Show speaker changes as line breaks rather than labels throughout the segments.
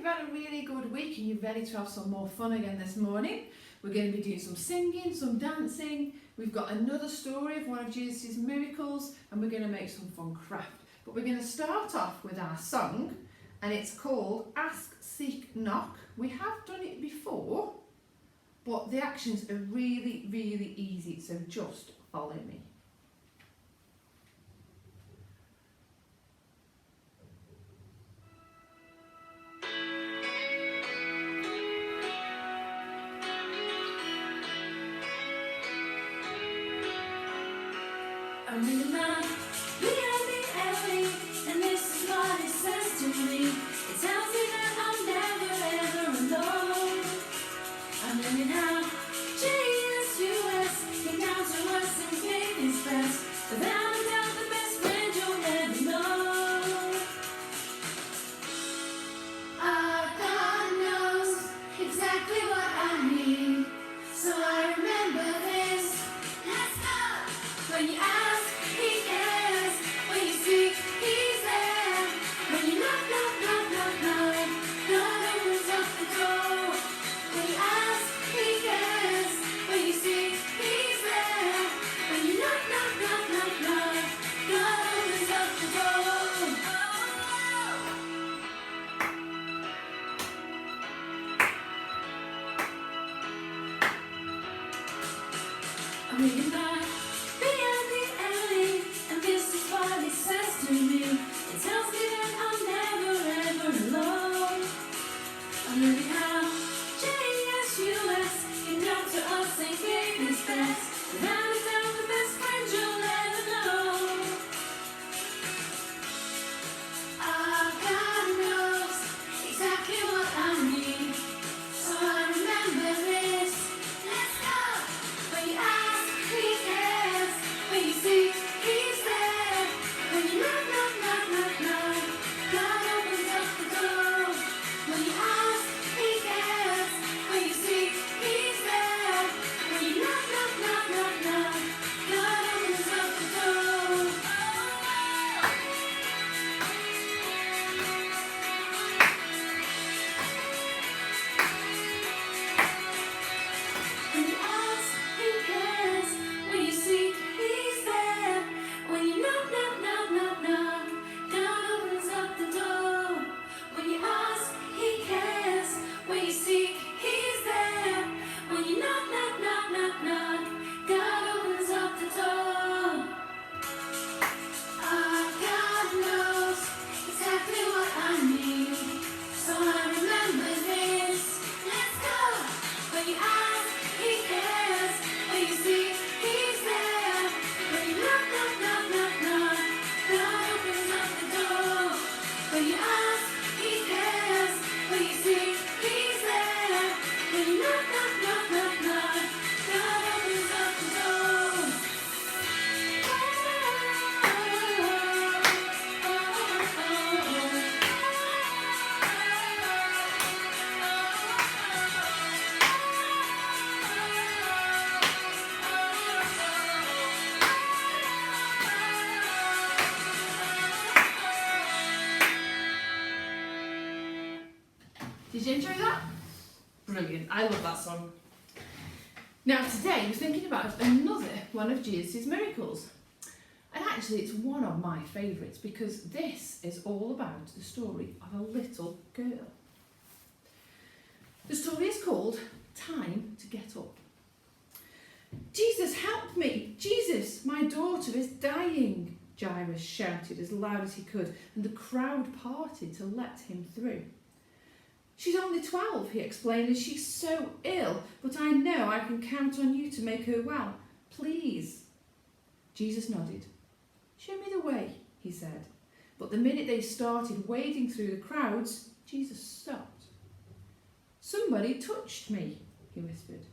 had a really good week and you're ready to have some more fun again this morning. We're going to be doing some singing, some dancing. We've got another story of one of Jesus' miracles and we're going to make some fun craft. But we're going to start off with our song and it's called Ask, Seek, Knock. We have done it before, but the actions are really, really easy, so just follow me.
I'm in the night, behind the alley, and this is what it says to me. It tells me that I'm never ever alone. I'm learning how Jesus came down to us and gave his best. Without a doubt, the best friend you'll ever know. Our God knows exactly what I need, so I remember this. Let's go! When you ask, he cares. When you seek, he's there. When you knock, knock, knock, knock, knock, God opens up the door. When you ask, he cares. When you seek, he's there. When you knock, knock, knock, knock, knock, God opens up the door. I'm reading back beyond the alley, and this is what it says to me. It tells me that I'm never ever alone. I'm learning how Jesus came down to us and gave his best. Without a doubt, the best friend you'll ever know. Our God knows exactly what I need, so I remember this. Let's go! When you ask, he cares. When you seek, he's there. When you knock, knock, knock, knock, knock, God opens up the door. When you ask, he cares. When you seek, he's there. When you knock, knock, knock, knock, knock, God opens up the door. When you ask, he cares. When you seek, he's there. When you knock, knock, knock, knock, knock, God opens up the door. When you ask, he cares. When you seek, he's there. When you knock, knock, knock, knock, knock, God opens up the door. Our God knows exactly what I need, so I remember this. Let's go! When you ask, he cares. When you seek, he's there. When you knock, knock, knock, knock, knock, God opens up the door. When you ask, he cares. When you seek, he's there. When you knock, knock, knock, knock, knock, God opens up the door.
Did you enjoy that? Brilliant, I love that song. Now today we're thinking about another one of Jesus' miracles. And actually it's one of my favourites because this is all about the story of a little girl. The story is called Time to Get Up. Jesus, help me! Jesus, my daughter is dying! Jairus shouted as loud as he could, and the crowd parted to let him through. She's only 12, he explained, and she's so ill, but I know I can count on you to make her well. Please. Jesus nodded. Show me the way, he said. But the minute they started wading through the crowds, Jesus stopped. Somebody touched me, he whispered.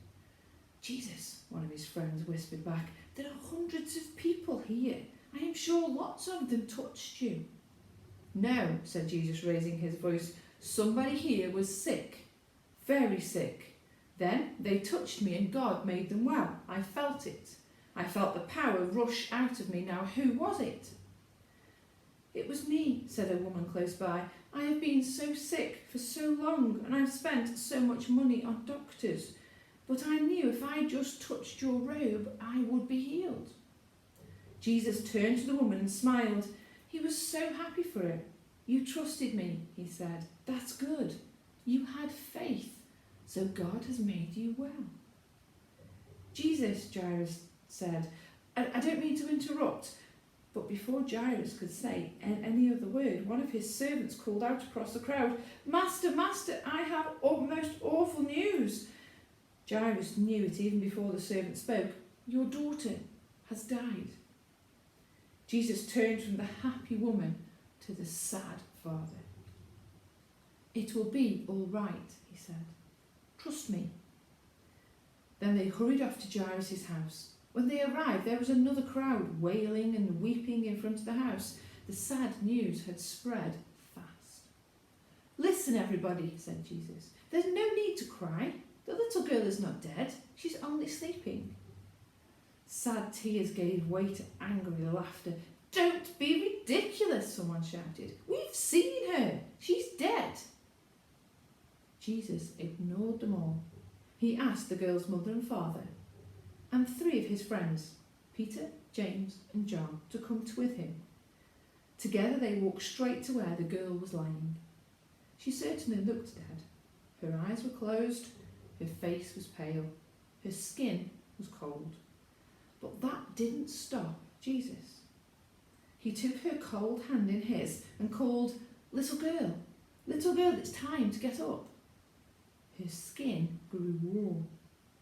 Jesus, one of his friends whispered back, there are hundreds of people here. I am sure lots of them touched you. No, said Jesus, raising his voice. Somebody here was sick, very sick. Then they touched me and God made them well. I felt it. I felt the power rush out of me. Now, who was it? It was me, said a woman close by. I have been so sick for so long and I've spent so much money on doctors, but I knew if I just touched your robe, I would be healed." Jesus turned to the woman and smiled. He was so happy for her. "You trusted me," he said. "That's good. You had faith, so God has made you well." "Jesus," Jairus said, I don't mean to interrupt," but before Jairus could say any other word, one of his servants called out across the crowd, "Master, Master, I have most awful news." Jairus knew it even before the servant spoke. "Your daughter has died." Jesus turned from the happy woman to the sad father. "It will be all right," he said. "Trust me." Then they hurried off to Jairus' house. When they arrived, there was another crowd wailing and weeping in front of the house. The sad news had spread fast. "Listen, everybody," said Jesus. "There's no need to cry. The little girl is not dead. She's only sleeping." Sad tears gave way to angry laughter. "Don't be ridiculous," someone shouted. "We've seen her. She's dead." Jesus ignored them all. He asked the girl's mother and father and 3 of his friends, Peter, James and John, to come with him. Together they walked straight to where the girl was lying. She certainly looked dead. Her eyes were closed, her face was pale, her skin was cold. But that didn't stop Jesus. He took her cold hand in his and called, little girl, it's time to get up." Her skin grew warm,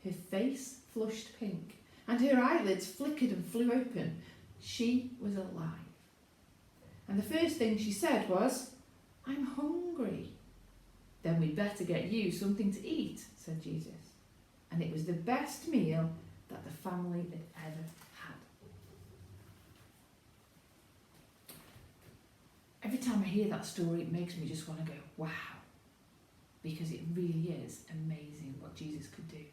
her face flushed pink, and her eyelids flickered and flew open. She was alive. And the first thing she said was, "I'm hungry." "Then we'd better get you something to eat," said Jesus. And it was the best meal that the family had ever had. Every time I hear that story, it makes me just want to go, wow, because it really is amazing what Jesus could do.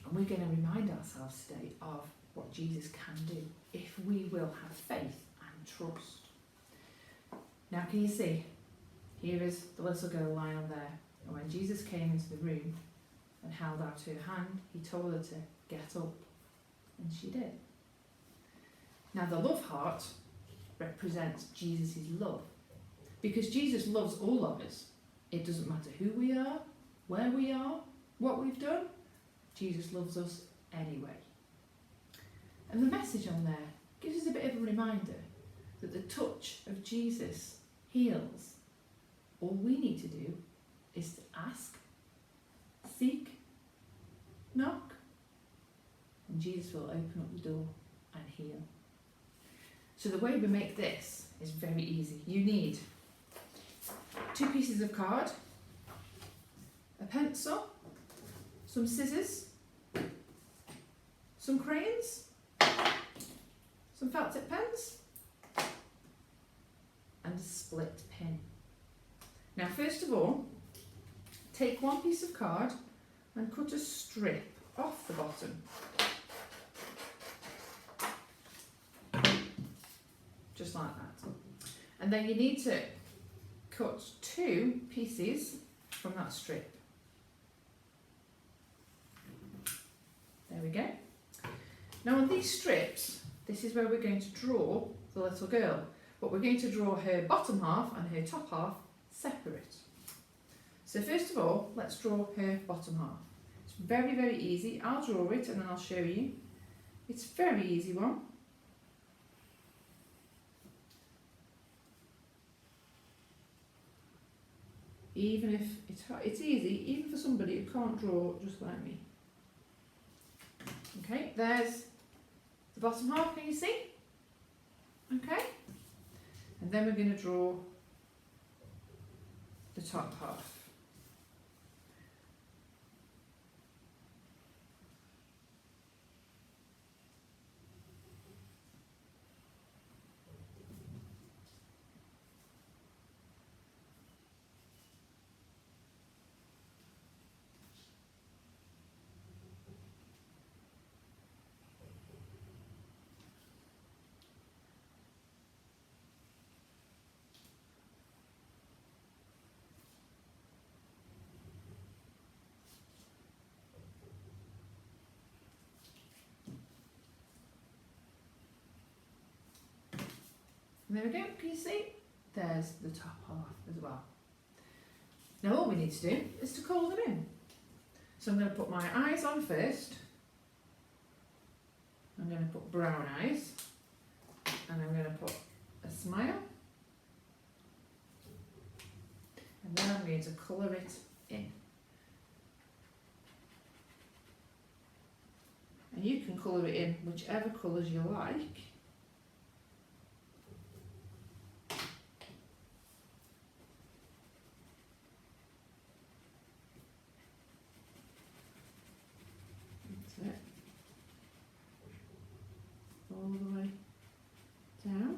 And we're going to remind ourselves today of what Jesus can do if we will have faith and trust. Now, can you see? Here is the little girl lying on there. And when Jesus came into the room and held out her hand, he told her to get up. And she did. Now, the love heart represents Jesus' love. Because Jesus loves all of us. It doesn't matter who we are, where we are, what we've done. Jesus loves us anyway. And the message on there gives us a bit of a reminder that the touch of Jesus heals. All we need to do is to ask, seek, knock, and Jesus will open up the door and heal. So the way we make this is very easy. You need 2 pieces of card, a pencil, some scissors, some crayons, some felt tip pens, and a split pin. Now, first of all, take 1 piece of card and cut a strip off the bottom. Just like that. And then you need to cut 2 pieces from that strip. There we go. Now on these strips, this is where we're going to draw the little girl. But we're going to draw her bottom half and her top half separate. So first of all, let's draw her bottom half. It's very, very easy. I'll draw it and then I'll show you. It's a very easy one. Even if it's easy, even for somebody who can't draw just like me. Okay, there's the bottom half, can you see? Okay, and then we're going to draw the top half. And there we go, can you see? There's the top half as well. Now all we need to do is to colour them in. So I'm going to put my eyes on first. I'm going to put brown eyes. And I'm going to put a smile. And then I'm going to colour it in. And you can colour it in whichever colours you like. That's it. All the way down.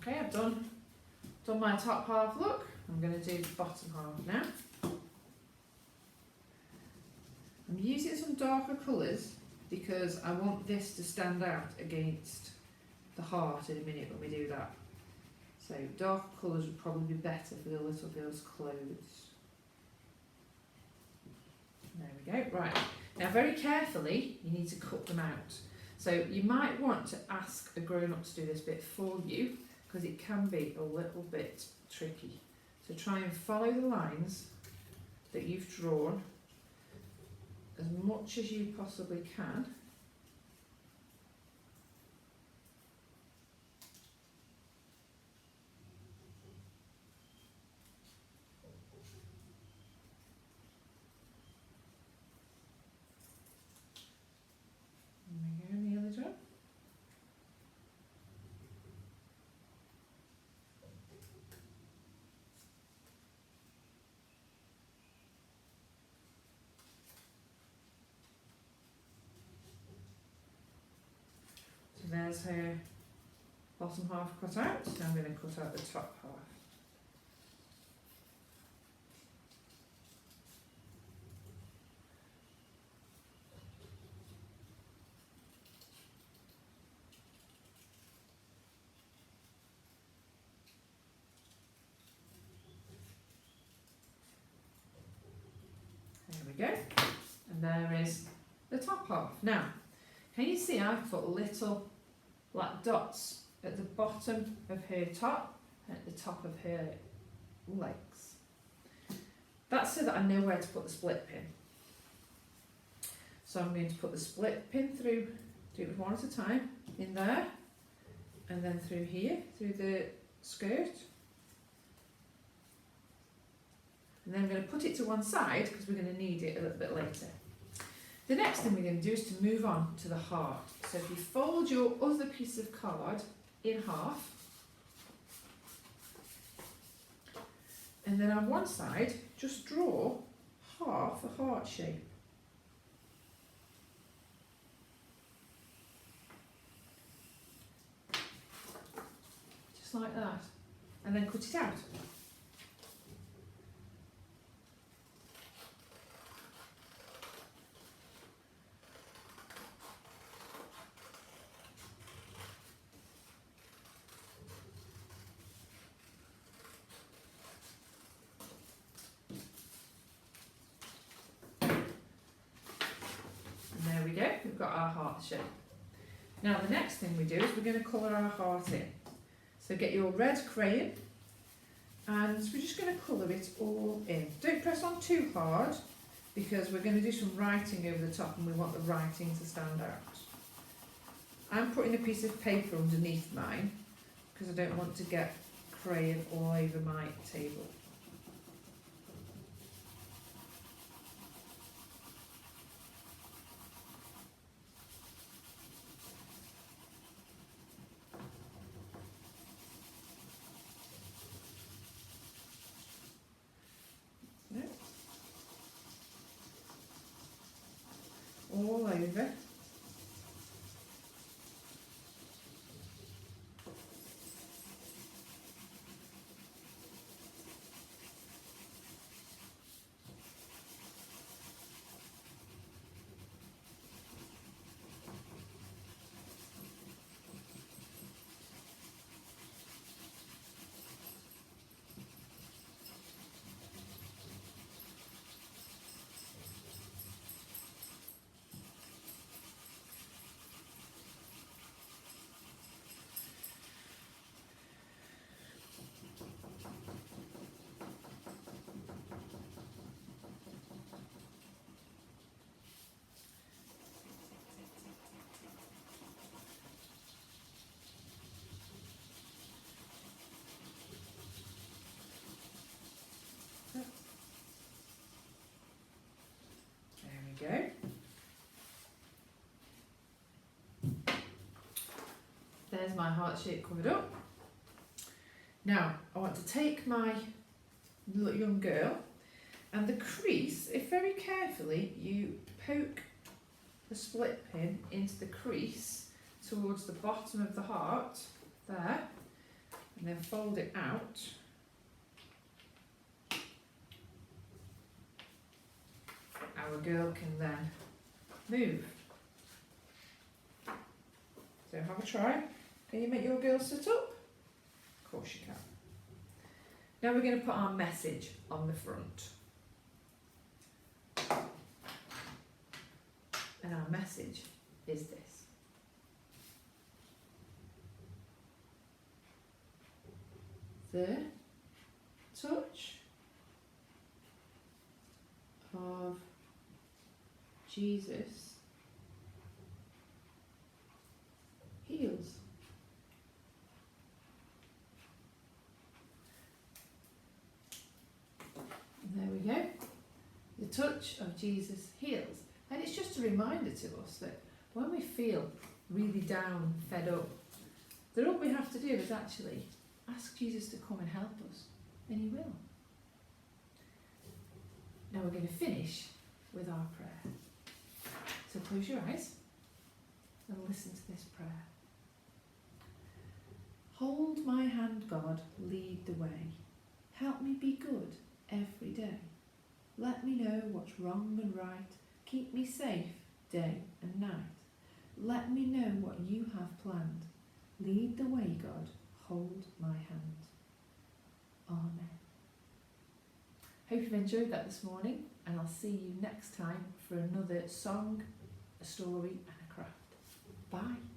Okay, I've done my top half look. I'm going to do the bottom half now. I'm using some darker colours because I want this to stand out against the heart in a minute when we do that. So darker colours would probably be better for the little girl's clothes. There we go. Right, now very carefully you need to cut them out. So you might want to ask a grown-up to do this bit for you because it can be a little bit tricky. So try and follow the lines that you've drawn as much as you possibly can. There we go, the other one. There's her bottom half cut out. Now I'm going to cut out the top half. There we go. And there is the top half. Now, can you see I've put little black dots at the bottom of her top and at the top of her legs. That's so that I know where to put the split pin. So I'm going to put the split pin through, do it with one at a time, in there, and then through here, through the skirt. And then I'm going to put it to one side because we're going to need it a little bit later. The next thing we're going to do is to move on to the heart. So if you fold your other piece of card in half, and then on one side, just draw half a heart shape. Just like that. And then cut it out. We've got our heart shape. Now the next thing we do is we're going to colour our heart in. So get your red crayon and we're just going to colour it all in. Don't press on too hard because we're going to do some writing over the top and we want the writing to stand out. I'm putting a piece of paper underneath mine because I don't want to get crayon all over my table. All over. There's my heart shape covered up. Now, I want to take my young girl, and the crease, if very carefully you poke the split pin into the crease towards the bottom of the heart, there, and then fold it out. Our girl can then move. So have a try. Can you make your girl sit up? Of course you can. Now we're going to put our message on the front. And our message is this. The touch of Jesus heals. There we go. The touch of Jesus heals. And it's just a reminder to us that when we feel really down, fed up, that all we have to do is actually ask Jesus to come and help us, and he will. Now we're going to finish with our prayer. So close your eyes and listen to this prayer. Hold my hand, God, lead the way. Help me be good every day. Let me know what's wrong and right. Keep me safe day and night. Let me know what you have planned. Lead the way, God. Hold my hand. Amen. Hope you've enjoyed that this morning, and I'll see you next time for another song, a story and a craft. Bye.